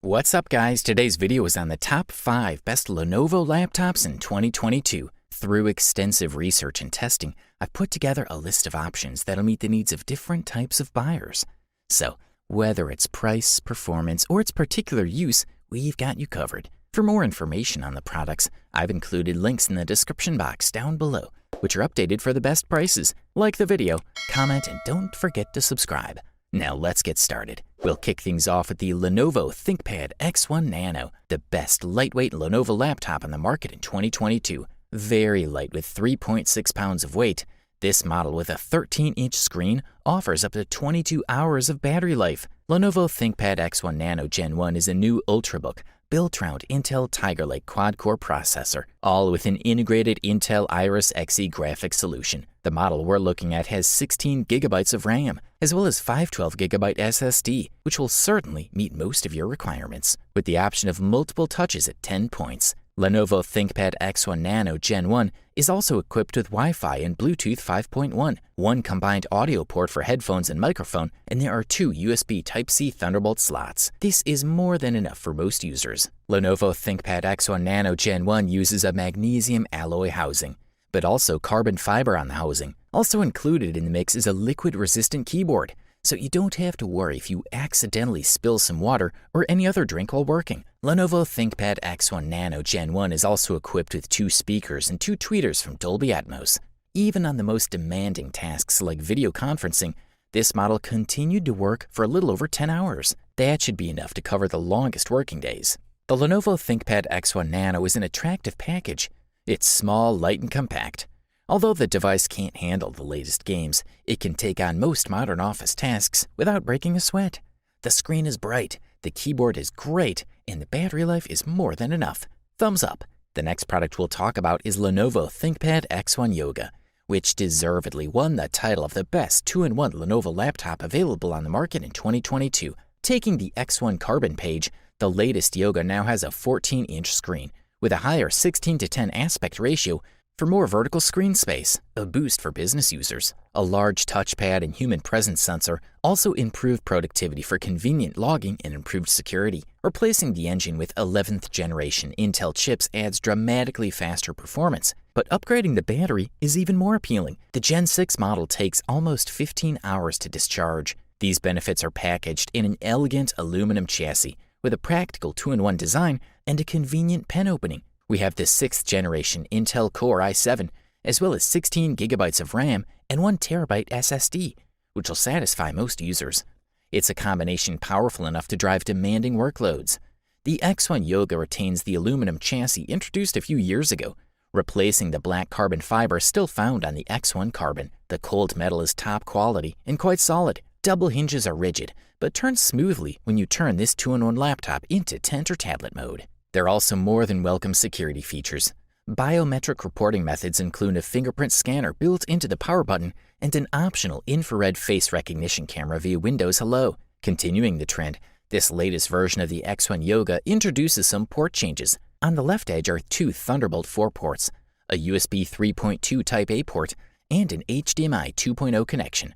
What's up guys, today's video is on the top 5 best Lenovo laptops in 2022. Through extensive research and testing, I've put together a list of options that'll meet the needs of different types of buyers. So, whether it's price, performance, or its particular use, we've got you covered. For more information on the products, I've included links in the description box down below, which are updated for the best prices. Like the video, comment, and don't forget to subscribe. Now let's get started. We'll kick things off with the Lenovo ThinkPad X1 Nano, the best lightweight Lenovo laptop on the market in 2022. Very light with 3.6 pounds of weight, this model with a 13-inch screen offers up to 22 hours of battery life. Lenovo ThinkPad X1 Nano Gen 1 is a new Ultrabook built around Intel Tiger Lake quad-core processor, all with an integrated Intel Iris Xe graphics solution. The model we're looking at has 16 gigabytes of RAM, as well as 512GB SSD, which will certainly meet most of your requirements, with the option of multiple touches at 10 points. Lenovo ThinkPad X1 Nano Gen 1 is also equipped with Wi-Fi and Bluetooth 5.1, one combined audio port for headphones and microphone, and there are 2 USB Type-C Thunderbolt slots. This is more than enough for most users. Lenovo ThinkPad X1 Nano Gen 1 uses a magnesium alloy housing, but also carbon fiber on the housing. Also included in the mix is a liquid-resistant keyboard, so you don't have to worry if you accidentally spill some water or any other drink while working. Lenovo ThinkPad X1 Nano Gen 1 is also equipped with 2 speakers and 2 tweeters from Dolby Atmos. Even on the most demanding tasks like video conferencing, this model continued to work for a little over 10 hours. That should be enough to cover the longest working days. The Lenovo ThinkPad X1 Nano is an attractive package. It's small, light, and compact. Although the device can't handle the latest games, it can take on most modern office tasks without breaking a sweat. The screen is bright, the keyboard is great, and the battery life is more than enough. Thumbs up. The next product we'll talk about is Lenovo ThinkPad X1 Yoga, which deservedly won the title of the best 2-in-1 Lenovo laptop available on the market in 2022. Taking the X1 Carbon page, the latest Yoga now has a 14-inch screen with a higher 16:10 aspect ratio for more vertical screen space, a boost for business users. A large touchpad and human presence sensor also improved productivity for convenient logging and improved security. Replacing the engine with 11th generation Intel chips adds dramatically faster performance, but upgrading the battery is even more appealing. The Gen 6 model takes almost 15 hours to discharge. These benefits are packaged in an elegant aluminum chassis with a practical 2-in-1 design and a convenient pen opening. We have the 6th generation Intel Core i7, as well as 16 gigabytes of RAM and 1 terabyte SSD, which will satisfy most users. It's a combination powerful enough to drive demanding workloads. The X1 Yoga retains the aluminum chassis introduced a few years ago, replacing the black carbon fiber still found on the X1 Carbon. The cold metal is top quality and quite solid. Double hinges are rigid, but turn smoothly when you turn this 2-in-1 laptop into tent or tablet mode. There are also more than welcome security features. Biometric reporting methods include a fingerprint scanner built into the power button and an optional infrared face recognition camera via Windows Hello. Continuing the trend, this latest version of the X1 Yoga introduces some port changes. On the left edge are 2 Thunderbolt 4 ports, a USB 3.2 Type-A port, and an HDMI 2.0 connection.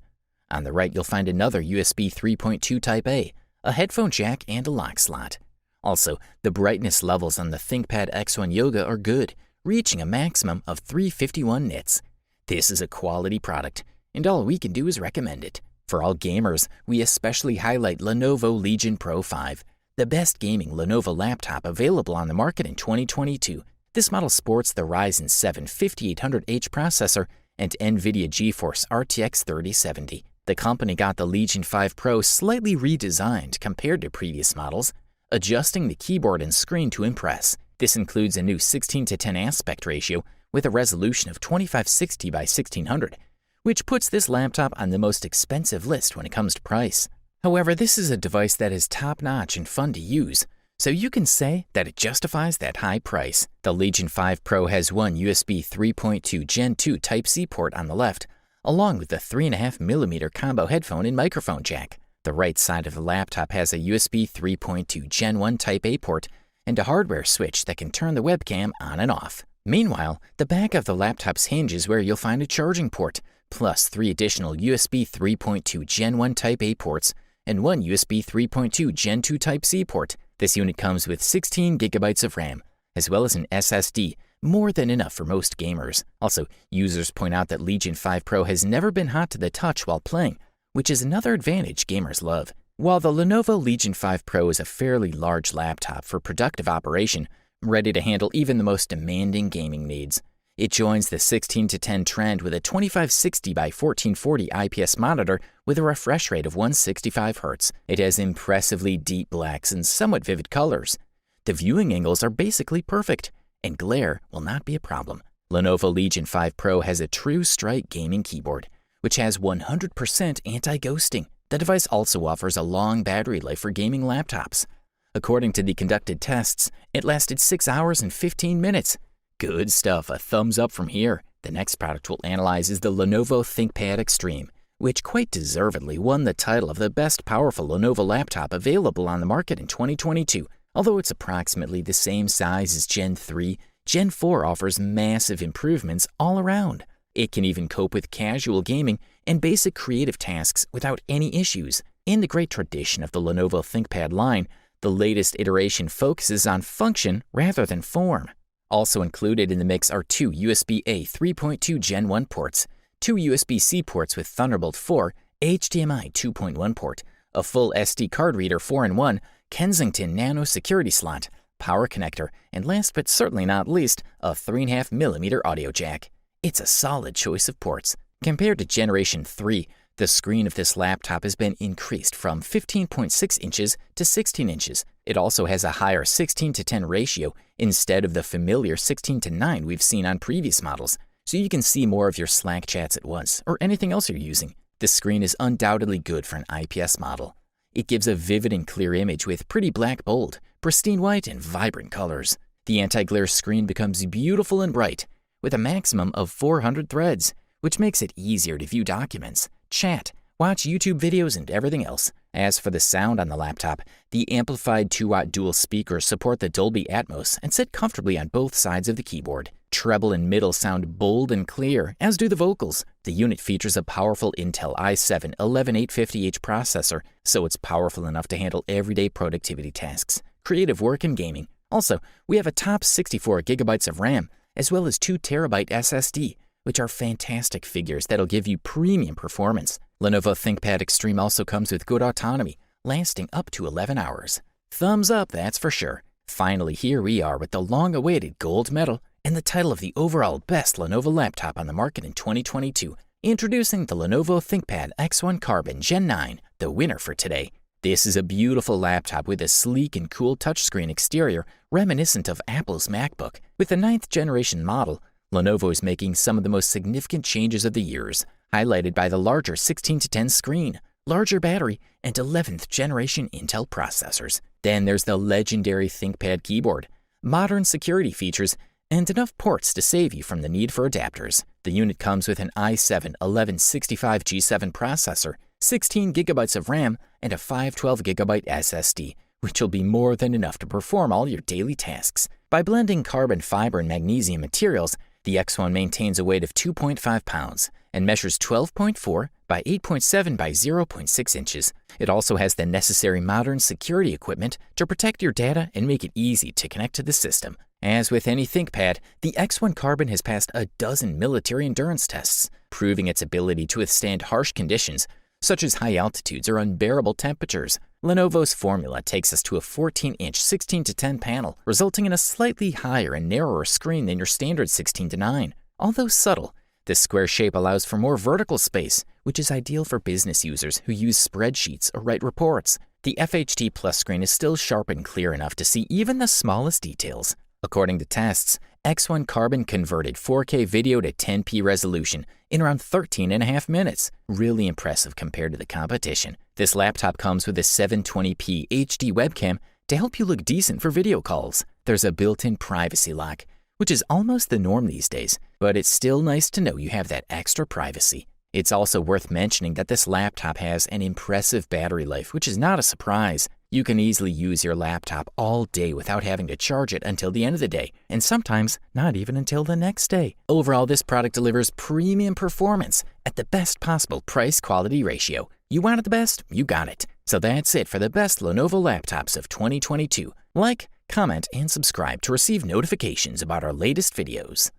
On the right, you'll find another USB 3.2 Type-A, a headphone jack, and a lock slot. Also, the brightness levels on the ThinkPad X1 Yoga are good, reaching a maximum of 351 nits. This is a quality product, and all we can do is recommend it. For all gamers, we especially highlight Lenovo Legion Pro 5, the best gaming Lenovo laptop available on the market in 2022. This model sports the Ryzen 7 5800H processor and NVIDIA GeForce RTX 3070. The company got the Legion 5 Pro slightly redesigned compared to previous models, adjusting the keyboard and screen to impress. This includes a new 16:10 aspect ratio with a resolution of 2560 by 1600, which puts this laptop on the most expensive list when it comes to price. However, this is a device that is top-notch and fun to use, so you can say that it justifies that high price. The Legion 5 Pro has one USB 3.2 Gen 2 Type-C port on the left, along with a 3.5mm combo headphone and microphone jack. The right side of the laptop has a USB 3.2 Gen 1 Type-A port and a hardware switch that can turn the webcam on and off. Meanwhile, the back of the laptop's hinge is where you'll find a charging port, plus 3 additional USB 3.2 Gen 1 Type-A ports and one USB 3.2 Gen 2 Type-C port. This unit comes with 16 gigabytes of RAM, as well as an SSD, more than enough for most gamers. Also, users point out that Legion 5 Pro has never been hot to the touch while playing, which is another advantage gamers love. While the Lenovo Legion 5 Pro is a fairly large laptop for productive operation, ready to handle even the most demanding gaming needs, it joins the 16:10 trend with a 2560 by 1440 IPS monitor with a refresh rate of 165 Hz. It has impressively deep blacks and somewhat vivid colors. The viewing angles are basically perfect, and glare will not be a problem. Lenovo Legion 5 Pro has a true strike gaming keyboard, which has 100% anti-ghosting. The device also offers a long battery life for gaming laptops. According to the conducted tests, it lasted 6 hours and 15 minutes. Good stuff, a thumbs up from here. The next product we'll analyze is the Lenovo ThinkPad Extreme, which quite deservedly won the title of the best powerful Lenovo laptop available on the market in 2022. Although it's approximately the same size as Gen 3, Gen 4 offers massive improvements all around. It can even cope with casual gaming and basic creative tasks without any issues. In the great tradition of the Lenovo ThinkPad line, the latest iteration focuses on function rather than form. Also included in the mix are two USB-A 3.2 Gen 1 ports, two USB-C ports with Thunderbolt 4, HDMI 2.1 port, a full SD card reader 4-in-1, Kensington Nano security slot, power connector, and last but certainly not least, a 3.5mm audio jack. It's a solid choice of ports. Compared to Generation 3, the screen of this laptop has been increased from 15.6 inches to 16 inches. It also has a higher 16:10 ratio instead of the familiar 16:9 we've seen on previous models, so you can see more of your Slack chats at once or anything else you're using. The screen is undoubtedly good for an IPS model. It gives a vivid and clear image with pretty black bold, pristine white, and vibrant colors. The anti-glare screen becomes beautiful and bright, with a maximum of 400 threads, which makes it easier to view documents, chat, watch YouTube videos, and everything else. As for the sound on the laptop, the amplified 2-watt dual speakers support the Dolby Atmos and sit comfortably on both sides of the keyboard. Treble and middle sound bold and clear, as do the vocals. The unit features a powerful Intel i7 11850H processor, so it's powerful enough to handle everyday productivity tasks, creative work, and gaming. Also, we have a top 64 gigabytes of RAM, as well as 2 terabyte SSD, which are fantastic figures that'll give you premium performance. Lenovo ThinkPad Extreme also comes with good autonomy, lasting up to 11 hours. Thumbs up, that's for sure. Finally, here we are with the long-awaited gold medal and the title of the overall best Lenovo laptop on the market in 2022. Introducing the Lenovo ThinkPad X1 Carbon Gen 9, the winner for today. This is a beautiful laptop with a sleek and cool touchscreen exterior reminiscent of Apple's MacBook. With the 9th generation model, Lenovo is making some of the most significant changes of the years, highlighted by the larger 16:10 screen, larger battery, and 11th generation Intel processors. Then there's the legendary ThinkPad keyboard, modern security features, and enough ports to save you from the need for adapters. The unit comes with an i7 1165 G7 processor, 16 gigabytes of RAM, and a 512 gigabyte SSD, which will be more than enough to perform all your daily tasks. By blending carbon fiber and magnesium materials, the X1 maintains a weight of 2.5 pounds and measures 12.4 by 8.7 by 0.6 inches. It also has the necessary modern security equipment to protect your data and make it easy to connect to the system. As with any ThinkPad, the X1 Carbon has passed a dozen military endurance tests, proving its ability to withstand harsh conditions, such as high altitudes or unbearable temperatures. Lenovo's formula takes us to a 14-inch 16:10 panel, resulting in a slightly higher and narrower screen than your standard 16:9. Although subtle, this square shape allows for more vertical space, which is ideal for business users who use spreadsheets or write reports. The FHD Plus screen is still sharp and clear enough to see even the smallest details. According to tests, X1 Carbon converted 4K video to 10p resolution in around 13.5 minutes. Really impressive compared to the competition. This laptop comes with a 720p HD webcam to help you look decent for video calls. There's a built-in privacy lock, which is almost the norm these days, but it's still nice to know you have that extra privacy. It's also worth mentioning that this laptop has an impressive battery life, which is not a surprise. You can easily use your laptop all day without having to charge it until the end of the day, and sometimes not even until the next day. Overall, this product delivers premium performance at the best possible price-quality ratio. You wanted the best? You got it. So that's it for the best Lenovo laptops of 2022. Like, comment, and subscribe to receive notifications about our latest videos.